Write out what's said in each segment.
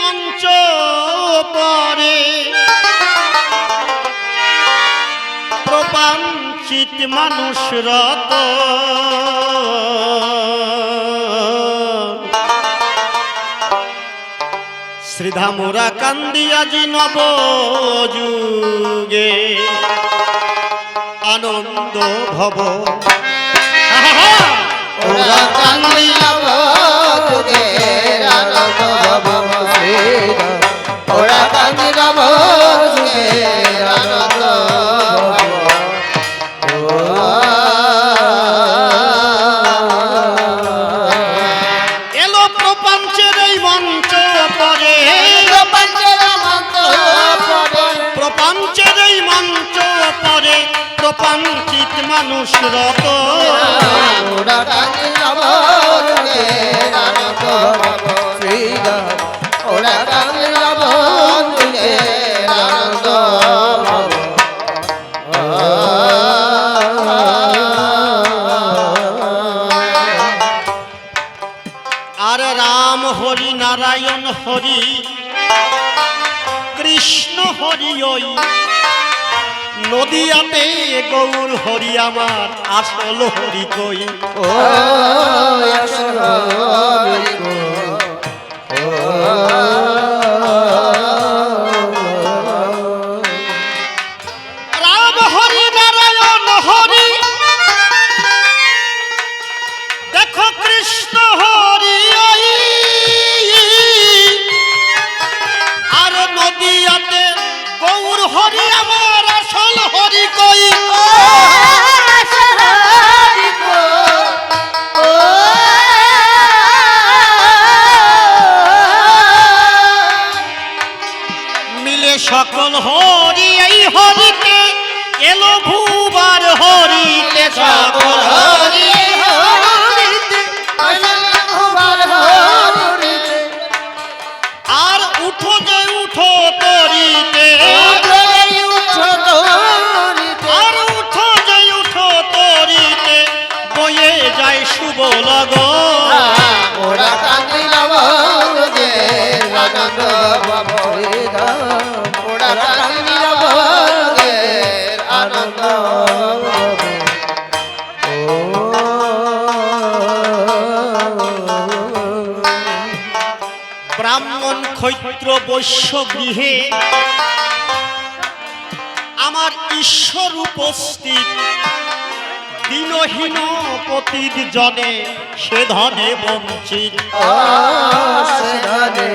মঞ্চ পরে প্রপঞ্চিত মানুষ রত শ্রীধামরা কান্দিয়াজি নব যুগে আনন্দ ভব ওরা কান্দিয়া যুগে আনন্দ ভব শ্রীধাম ওরা কান্দিয়া যুগে আনন্দ এলো প্রপঞ্চের এই মঞ্চ পরে প্রপঞ্চের এই মঞ্চ পরে প্রপঞ্চিত মানুষ রত ওরা কান্দিয়া যুগে আনন্দ ভব শ্রীধাম ওরা কান্দিয়া যুগে আনন্দ ভব আর রাম হরি নারায়ণ হরি কৃষ্ণ হরি ওই নদিয়াতে গৌর হরি আমার আসল হরি কই ও আসল হরি গো রাম হরি নারায়ণ হরি দেখো কৃষ্ণ হরি ওই আর নদিয়াতে গৌর হরি আমার আসল হরি কই মিলে সকল হরি এই হরিতে এলো ভুবার হরিতে সকল হরি আর উঠো যে উঠো তরিতে আর উঠো যে উঠো তরিতে বয়ে যায় শুভ লগন ওরা কান্দিলা যুগে আনন্দ ভব শ্রীধাম ওরা কান্দিলা যুগে আনন্দ ভব ব্রাহ্মণ ক্ষৈত্র বৈশ্য গৃহে আমার ঈশ্বর উপস্থিত দিনহীন পতিত জনে সে ধনে বঞ্চিত সেধানে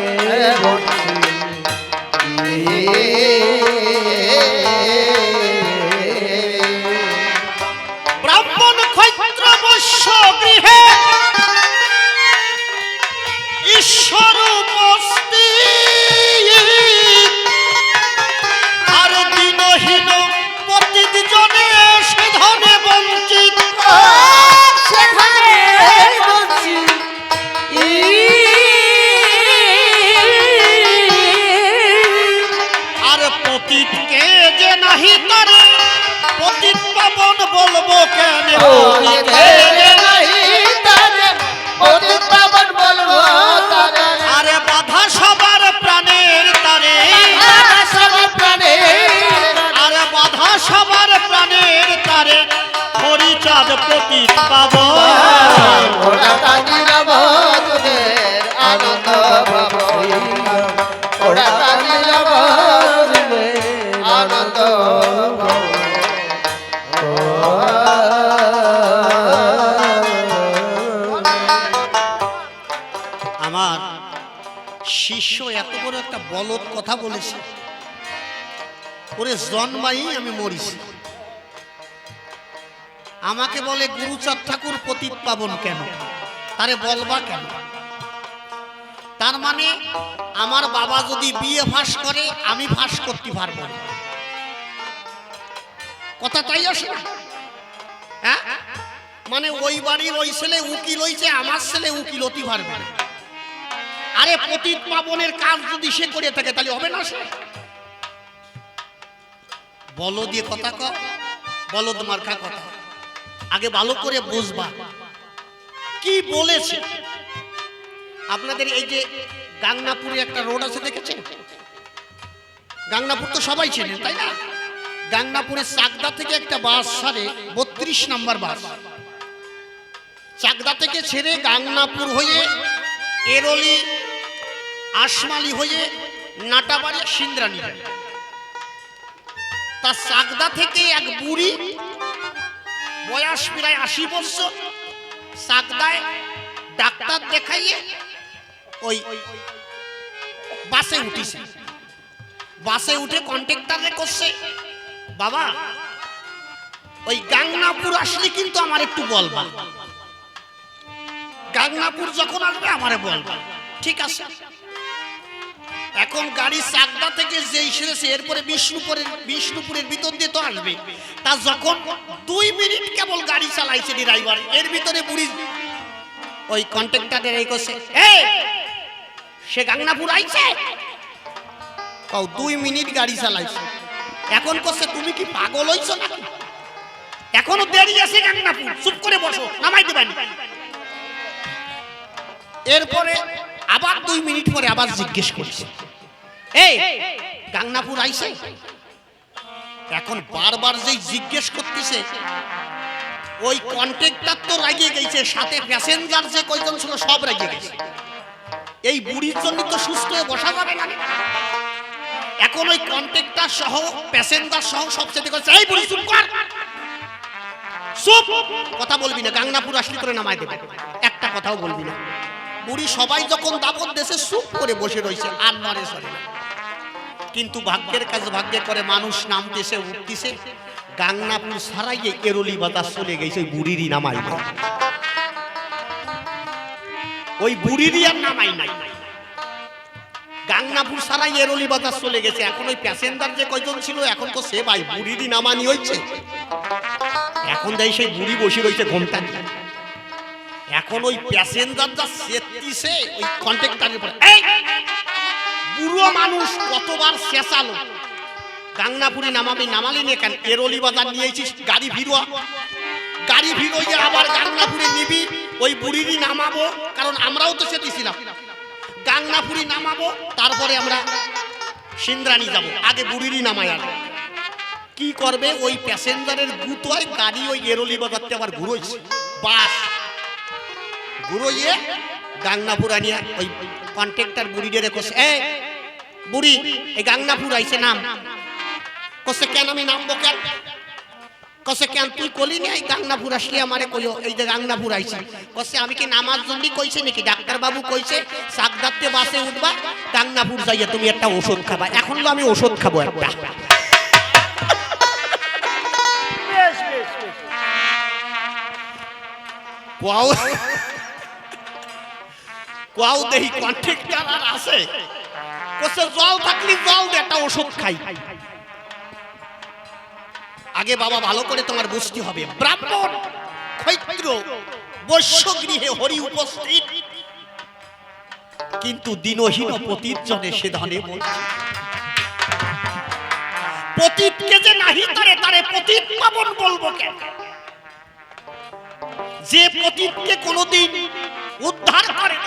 ব্রাহ্মণ ক্ষৈত্র বৈশ্য গৃহে ঈশ্বর উপস্থিত আর দিনহীন পতিত জনে সে ধনে বঞ্চিত আর পতিতকে যে নাহি তারে পতিত পাবন বলবো কেন আরে বাধা সবার প্রাণের তারে আরে বাধা সবার প্রাণের তারে হরিচাঁদ পতিত পাব আনন্দ ভব শ্রীধাম ওরা কান্দিলা যুগে আনন্দ ভব আমার শিষ্য এত বড় একটা বলদ কথা বলেছে ওরে জন্মাই আমি মরিছি আমাকে বলে গুরুচাঁদ ঠাকুর পতিত পাবন কেন তারে বলবা কেন তার মানে আমার বাবা যদি বিয়ে ফাঁস করে আমি ফাঁস করতে পারবো না কথা তাই আসে না হ্যাঁ মানে ওই বাড়ির ওই ছেলে উকিল হইছে আমার ছেলে উকিল হতে পারবে না আরে পতিত পাবনের কাজ যদি সে করে থাকে তাহলে হবে না সে বলো দিয়ে কথা কও বলদ মার্কা কথা আগে ভালো করে বুঝবা কি বলেছে আপনাদের এই যে গাংনাপুরে একটা রোড আছে দেখেছেন? গাংনাপুর তো সবাই চেনেন তাই না? গাংনাপুরের চাকদা থেকে একটা বাস ছাড়ে, 32 নম্বর বাস। চাকদা থেকে ছেড়ে গাংনাপুর হয়ে এরলি আশমালি হয়ে নাটাবাড়ি সিন্দ্রানি যায়। তা চাকদা থেকে এক বুড়ি বয়স প্রায় 80 বছর, চাকদায় ডাক্তার দেখাইয়ে ওই বাসে উঠিছে। বাসে উঠে কন্ট্রাক্টরে করছে, বাবা ওই গাংনাপুর আসলে কিন্তু আমার একটু বলবা, গাংনাপুর যখন আসবে আমারে বলবা। ঠিক আছে। এখন গাড়ি চাকদা থেকে যেই সেরেছে এরপরে বিষ্ণুপুরের ভিতর দিয়ে তো আসবে। তা যখন 2 মিনিট কেবল গাড়ি চালাইছে ড্রাইভার, এর ভিতরে বুড়ি ওই কন্ট্রাক্টরের এই করছে, এই সে গাংনাপুর আইছে? কও 2 মিনিট গাড়ি চালাইছে। এখন করছে তুমি কি পাগল হইছো নাকি? এখনো দেরি আছে গাংনাপুর, চুপ করে বসো, নামাই দিবেন। এরপরে আবার 2 মিনিট পরে আবার জিজ্ঞেস করছে, এই গাংনাপুর আইছে? এখন বারবার যেই জিজ্ঞেস করতেছে ওই কন্ট্রাক্টর তো রাগিয়ে গেছে, সাথে প্যাসেঞ্জার যে কয়জন ছিল সব রাগিয়ে গেছে। এই বুড়ির জন্য তো সুস্থ হয়ে বসা যাবে না। এখন ওই কন্ট্রাক্টর সহ প্যাসেঞ্জার সহ সব চেতে করছে, এই বুড়ি চুপ কর, চুপ, কথা বলবি না, গাংনাপুর আসলে করে নামাই দেবে, একটা কথাও বলবি না। বুড়ি সবাই যখন দাবত দেশে চুপ করে বসে রয়েছে, আর নড়ে সরে না। কিন্তু ভাগ্যের কাজ ভাগ্যে করে, মানুষ নামতেছে উঠতেছে, গাংনাপুর ছাড়াইয়ে এরলি বাজার চলে গেছে, ওই বুড়িরই নামাই নাই, ওই বুড়িরই আর নামাই নাই। গাংনাপুর ছাড়াই এরলি বাজার চলে গেছে। এখন ওই প্যাসেঞ্জার যে কয়জন ছিল এখন তো সে ভাই বুড়িরই নামানি হয়েছে। এখন যাই সেই বুড়ি বসে রয়েছে ঘোমটা নিয়ে। এখন ওই প্যাসেঞ্জার যা চেতিছে ওই কন্ট্রাক্টরের পরে, এই বুড়ো মানুষ কতবার চেঁচালো, গাংনাপুরে নামাবি, নামালি নে কেন? এরলি বাজার নিয়েছিস, গাড়ি ভিড়োয়া, গাড়ি ভিড়োইয়ে আবার গাংনাপুরে নিবি, ওই বুড়িরই নামাবো, কারণ আমরাও তো চেতেছিলাম। গাংনাপুরি নামাবো, তারপরে আমরা সিন্দ্রানি যাব, আগে বুড়িরই নামাই। আর কি করবে, ওই প্যাসেঞ্জারের গুতোয় গাড়ি ওই এরলি বাজারতে আবার ঘুরোইছে, বাস ঘুরোইয়ে গাংনাপুর আনিয়া ওই কন্ট্রাক্টর বুড়িদের কইছে, এই বুড়ি এই গাংনাপুর আইছে, নাম। কইছে কেন আমি নামবো কেন? কইছে কেন তুই কলি না এই গাংনাপুর আসলে আমারে কইও এই যে গাংনাপুর আইছে? কইছে আমি কি নামার জন্য কইছে নাকি? ডাক্তার বাবু কইছে চাকদাতে বাসে উঠবা, গাংনাপুর যাইয়া তুমি একটা ওষুধ খাবা। এখন তো আমি ওষুধ খাবো একটা। কোয়াও কোয়াও দেহি কন্ট্রাক্টর আর আছে, কইছে জল থাকলি জল দে, একটা ওষুধ খাই। আগে বাবা ভালো করে তোমার বুঝতে হবে, ব্রাহ্মণ ক্ষত্র বৈশ্য গৃহে হরি উপস্থিত, কিন্তু দিনহীন পতিত জনে সে ধনে বলছে। পতিতকে যে নাহি তারে তারে পতিত পাবন বলবো কেন? যে পতিতকে কোনোদিন উদ্ধার করে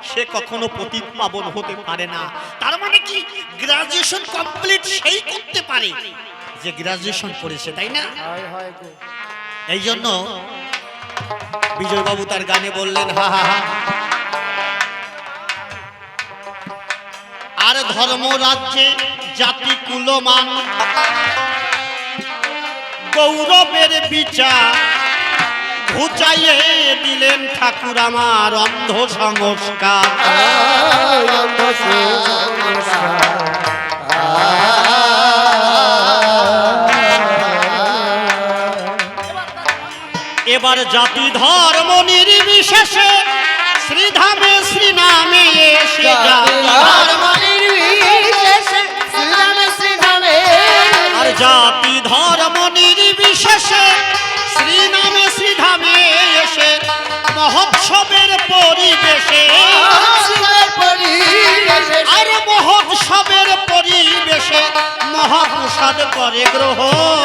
সে কখনো পতিত পাবন হতে পারে না। তার মানে কি, গ্রাজুয়েশন কমপ্লিট সেই করতে পারে যে গ্রাজুয়েশন করেছে, তাই না? এই জন্য বিজয়বাবু তার গানে বললেন, হা হা হা, আর ধর্ম রাজ্যে জাতি কুলমান গৌরবের বিচার ঘুচাইয়ে দিলেন ঠাকুর আমার অন্ধ সংস্কার। এবার জাতি ধর্ম নির্বিশেষে শ্রীধামে শ্রীনামে এসে, ধর্ম নির্বিশেষে শ্রীধামে শ্রীধামে, আর জাতি ধর্ম নির্বিশেষে শ্রীনামে শ্রীধামে এসে মহোৎসবের পরিবেশে, আর মহোৎসবের পরিবেশে মহাপ্রসাদ করে গ্রহণ।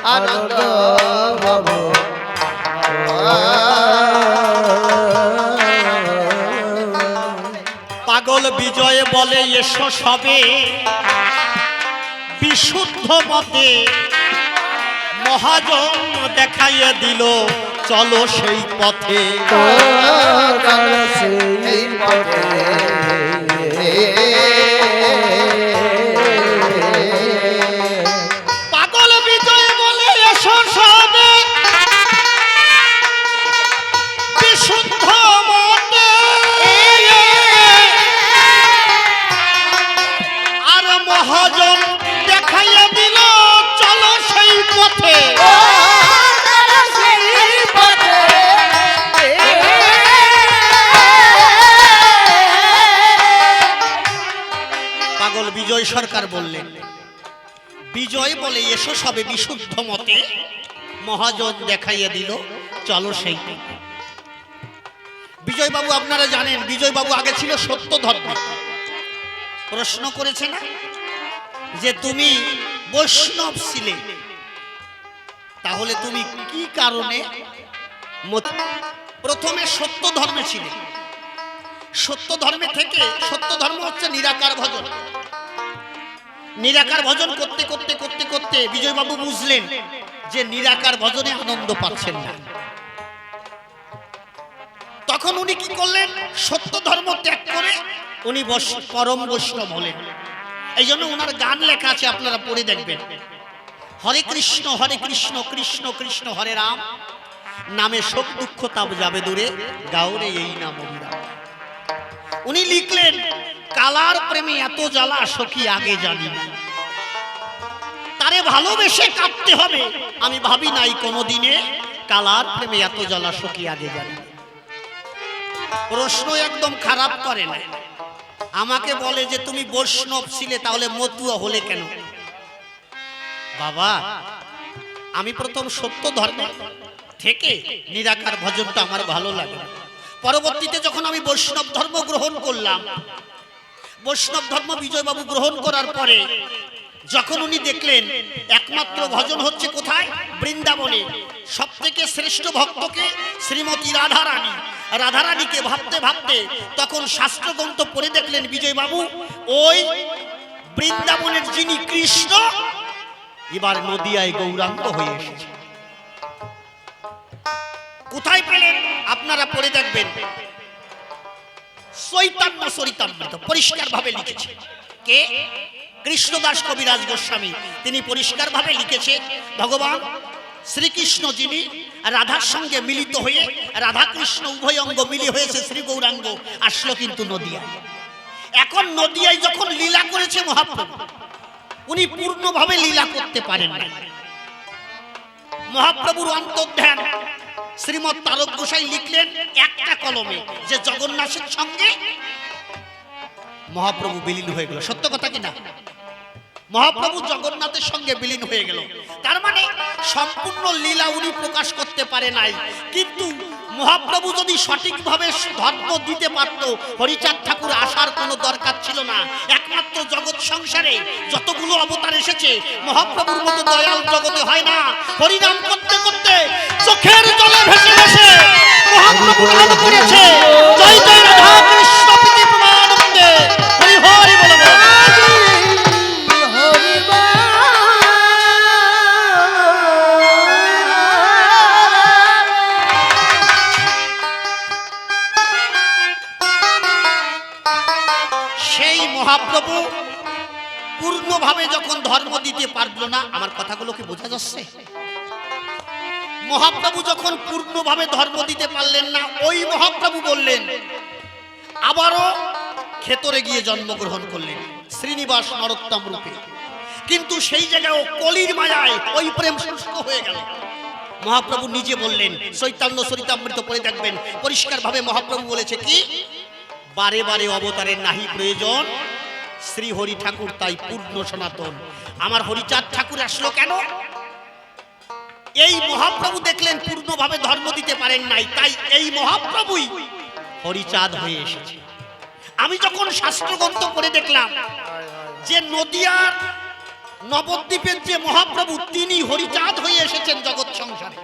আনন্দ ভব পাগল বিজয় বলে এসো সবে বিশুদ্ধ মতে মহাজন দেখাইয়ে দিল চলো সেই পথে চলো সেই পথে পাগল বিজয় বলে এসো সবে বিশুদ্ধ মতে আর মহাজন দেখাইয়ে দিল চলো সেই পথে পাগল বিজয় সরকার বললেন বিজয় বলে এসো সবে বিশুদ্ধ মতে মহাজন দেখাইয়ে দিল চলো সেই পথে। বিজয় বাবু আপনারা জানেন বিজয় বাবু আগে ছিল সত্য ধর্ম প্রশ্ন করেছে না যে তুমি বৈষ্ণব ছিলে তাহলে তুমি কি কারণে প্রথমে সত্য ধর্মে ছিলে সত্য ধর্মে থেকে সত্য ধর্ম হচ্ছে নিরাকার ভজন নিরাকার ভজন করতে করতে করতে করতে বিজয় বাবু বুঝলেন যে নিরাকার ভজনে আনন্দ পাচ্ছেন না তখন উনি কি করলেন সত্য ধর্ম ত্যাগ করে উনি পরম বৈষ্ণব হলেন এই জন্য ওনার গান লেখা আছে আপনারা পড়ে দেখবেন হরে কৃষ্ণ কৃষ্ণ কৃষ্ণ হরে রাম নামে শোক দুঃখ তাপ যাবে দূরে গাওরে এই নাম অবিরাম উনি লিখলেন কালার প্রেমে এত জ্বালা সখী আগে জানি না তারে ভালোবেসে কাঁদতে হবে আমি ভাবি নাই কোনোদিনে কালার প্রেমে এত জ্বালা সখী আগে জানি না প্রশ্ন একদম খারাপ করে না আমাকে বলে যে তুমি বৈষ্ণব ছিলে তাহলে মতুয়া হলে কেন বাবা আমি প্রথম সত্য ধর্ম থেকে নিরাকার ভজনটা আমার ভালো লাগে পরবর্তীতে যখন আমি বৈষ্ণব ধর্ম গ্রহণ করলাম বৈষ্ণব ধর্ম বিজয় বাবু গ্রহণ করার পরে যখন উনি দেখলেন একমাত্র ভজন হচ্ছে কোথায় বৃন্দাবনে সবথেকে শ্রেষ্ঠ ভক্তকে শ্রীমতী রাধারানী রাধারানীকে ভাবতে ভাবতে তখন শাস্ত্রগ্রন্থ পড়ে দেখলেন বিজয় বাবু ওই বৃন্দাবনের যিনি কৃষ্ণ এবার নদিয়ায় গৌরাঙ্গ হয়ে এসেছে কোথায় পেলেন আপনারা পড়ে দেখবেন চৈতন্য চরিতামৃত পরিষ্কার ভাবে লিখেছে কে কৃষ্ণদাস কবিরাজ গোস্বামী তিনি পরিষ্কার ভাবে লিখেছে ভগবান শ্রীকৃষ্ণ যিনি রাধার সঙ্গে মিলিত হয়ে রাধা কৃষ্ণ উভয় অঙ্গ মিলি হয়েছে শ্রী গৌরাঙ্গ আসলো কিন্তু নদিয়ায় এখন নদিয়ায় যখন লীলা করেছে মহাপ্রভু উনি পূর্ণভাবে লীলা করতে পারেন না মহাপ্রভুর অন্তর্ধান শ্রীমৎ তারক গোসাই লিখলেন একটা কলমে যে জগন্নাথের সঙ্গে মহাপ্রভু বিলীন হয়ে গেল সত্য কথা কিনা মহাপ্রভু জগন্নাথের সঙ্গে বিলীন হয়ে গেল তার মানে সম্পূর্ণ লীলা উনি প্রকাশ করতে পারে নাই কিন্তু মহাপ্রভু যদি সঠিকভাবে ধর্ম দিতে পারত হরিচাঁদ ঠাকুর আসার কোনো দরকার ছিল না একমাত্র জগৎ সংসারে যতগুলো অবতার এসেছে মহাপ্রভুর মতো দয়াল জগতে হয় না হরিনাম করতে করতে চোখের জলে ভেসে ভেসে মহাপ্রভু গান করেছে জয় জয় রাধা কৃষ্ণ প্রীতি প্রমানন্দে হরি হরি বলে মহাপ্রভু পূর্ণভাবে যখন ধর্ম দিতে পারলো না আমার কথাগুলো কি বোঝা যাচ্ছে মহাপ্রভু যখন পূর্ণভাবে ধর্ম দিতে পারলেন না ওই মহাপ্রভু বললেন আবারও ক্ষেতরে গিয়ে জন্মগ্রহণ করলেন শ্রীনিবাস নরোত্তম রূপে কিন্তু সেই জায়গায় কলির মায়ায় ওই প্রেম শুষ্ক হয়ে গেল মহাপ্রভু নিজে বললেন চৈতন্য চরিতামৃত পড়ে দেখবেন পরিষ্কার ভাবে মহাপ্রভু বলেছে কি বারে বারে অবতারের নাহি প্রয়োজন শ্রী হরি ঠাকুর তাই পূর্ণ সনাতন আমার হরিচাঁদ ঠাকুর আসলো কেন এই মহাপ্রভু দেখলেন পূর্ণভাবে ধর্ম দিতে পারেন নাই তাই এই মহাপ্রভুই হরিচাঁদ হয়ে এসেছে আমি যখন শাস্ত্রগ্রন্থ পড়ে দেখলাম যে নদিয়ার নবদ্বীপের যে মহাপ্রভু তিনি হরিচাঁদ হয়ে এসেছেন জগৎ সংসারে।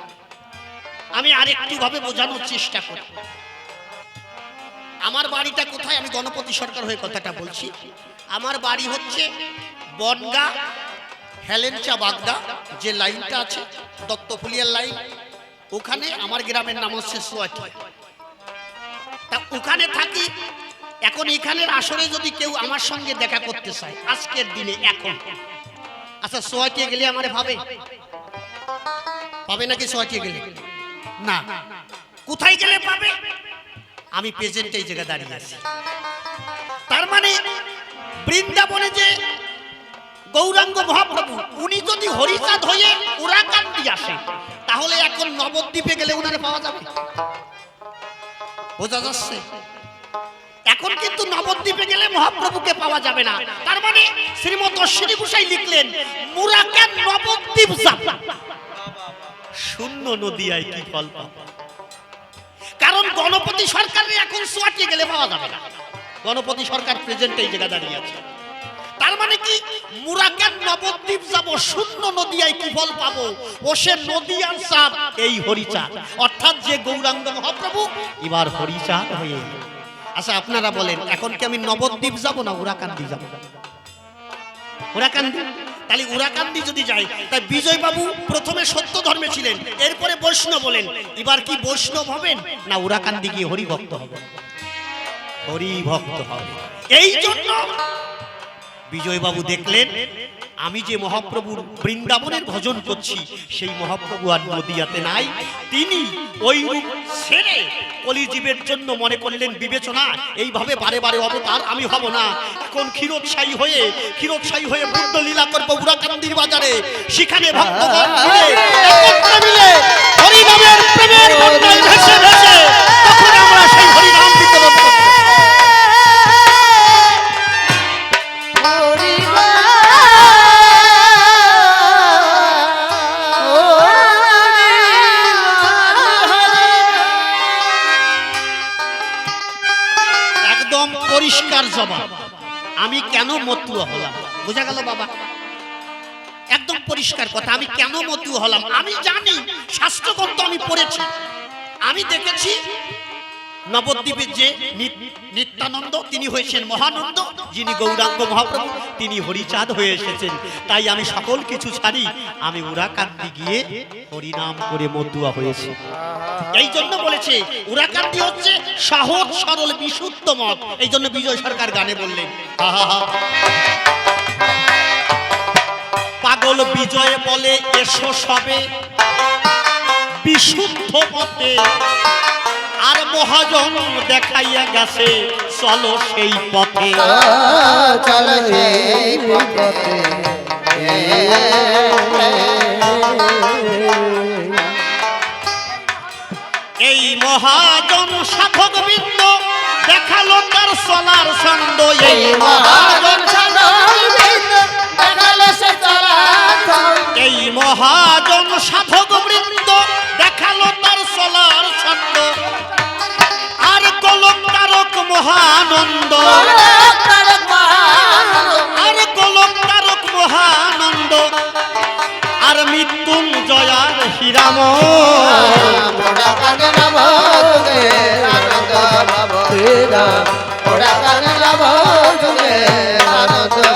আমি আরেকটু ভাবে বোঝানোর চেষ্টা করি। আমার বাড়িটা কোথায়, আমি গণপতি সরকার হয়ে কথাটা বলছি। আমার বাড়ি হচ্ছে বনগা হেলেঞ্চা বাগদা যে লাইনটা আছে দত্তফুলিয়ার লাইন, ওখানে আমার গ্রামের নাম হচ্ছে সোয়াটি। তা ওখানে থাকি। এখন এখানের আসরে যদি কেউ আমার সঙ্গে দেখা করতে চায় আজকের দিনে এখন, আচ্ছা সোয়াটিয়ে গেলে আমারে ভাবে পাবে নাকি? সোয়াটিয়ে গেলে না, কোথায় গেলে পাবে? আমি প্রেজেন্ট এই জায়গায় দাঁড়িয়ে আছি। তার মানে বৃন্দাবনে যে গৌরাঙ্গ মহাপ্রভু উনি যদি হরিচাঁদ হয়ে উরাকান্দি আসে, তাহলে এখন নবদ্বীপে গেলে উনারে পাওয়া যাবে। বোঝা যাচ্ছে? এখন কিন্তু নবদ্বীপে গেলে মহাপ্রভুকে পাওয়া যাবে না। তার মানে শ্রীমৎ অশ্বিনী গোসাই লিখলেন মুরাকান নবদ্বীপ যাব, শূন্য নদিয়ায় কি ফল পাবো। কারণ গণপতি সরকারে এখন সোয়াটি গেলে পাওয়া যাবে না। গণপতি সরকার প্রেজেন্ট এই জায়গা দাঁড়িয়ে আছে। তার মানে কি মুরাকান নবদ্বীপ যাব, শূন্য নদিয়ায় কি ফল পাবো। ও সে নদিয়ার চাঁদ এই হরিচাঁদ, অর্থাৎ যে গৌরাঙ্গ মহাপ্রভু এবার হরিচাঁদ হয়ে। আচ্ছা আপনারা বলেন এখন কি আমি নবদ্বীপ যাব না উরাকান্দি যাব? উরাকান্দি। তাহলে উরাকান্দি যদি যাই, তাই বিজয় বাবু প্রথমে সত্য ধর্মে ছিলেন, এরপরে বৈষ্ণব বলেন। এবার কি বৈষ্ণব হবেন না উরাকান্দি গিয়ে হরি ভক্ত হবেন? হরি ভক্ত হবে। এই জন্য বিজয় বাবু দেখলেন আমি যে মহাপ্রভুর বৃন্দাবনের ভজন করছি সেই মহাপ্রভু আর নদিয়াতে নাই। তিনি ওই রূপ ছেড়ে কলিজীবের জন্য মনে করলেন বিবেচনা, এইভাবে বারে বারে অবতার আমি হব না। এখন ক্ষীরোৎসাহী হয়ে বুদ্ধ লীলা করবো উরাকান্দির বাজারে। সেখানে ভক্তগণ মিলে একত্রে মিলে হরিনামের প্রেমের বন্যায় ভেসে ভেসে তখন আমরা সেই হরিনাম বিতরণ করব। পরিষ্কার জবাব। আমি কেন মতুয়া হলাম বোঝা গেল বাবা? একদম পরিষ্কার কথা। আমি কেন মতুয়া হলাম আমি জানি, শাস্ত্রগ্রন্থ আমি পড়েছি, আমি দেখেছি। নবদ্বীপের যে নিত্যানন্দ তিনি হয়েছেন মহানন্দ, যিনি গৌরাঙ্গ মহাপ্রভু তিনি হরিচাঁদ হয়ে এসেছেন। তাই আমি সকল কিছু ছাড়ি, আমি উরাকান্দি গিয়ে হরিনাম করে মতুয়া হয়েছি। এই জন্য বলেছে উরাকান্দি হচ্ছে সহজ সরল বিশুদ্ধ মত। এই জন্য বিজয় সরকার গানে বললেন পাগল বিজয় বলে এসো সবে বিশুদ্ধ মতে, আর মহাজন দেখাইয়া গেছে চলো সেই পথে। চলো সেই পথে। এই মহাজন সাধক বৃন্দ দেখালো তার চলার ছন্দ। এই মহাজন এই মহাজন সাধক বৃন্দ দেখালো তার চলার ছন্দ। আর গোলক তারক মহানন্দ, আর গোলক তারক মহানন্দ, আর মৃত্যুঞ্জয়ার হীরাম। আনন্দ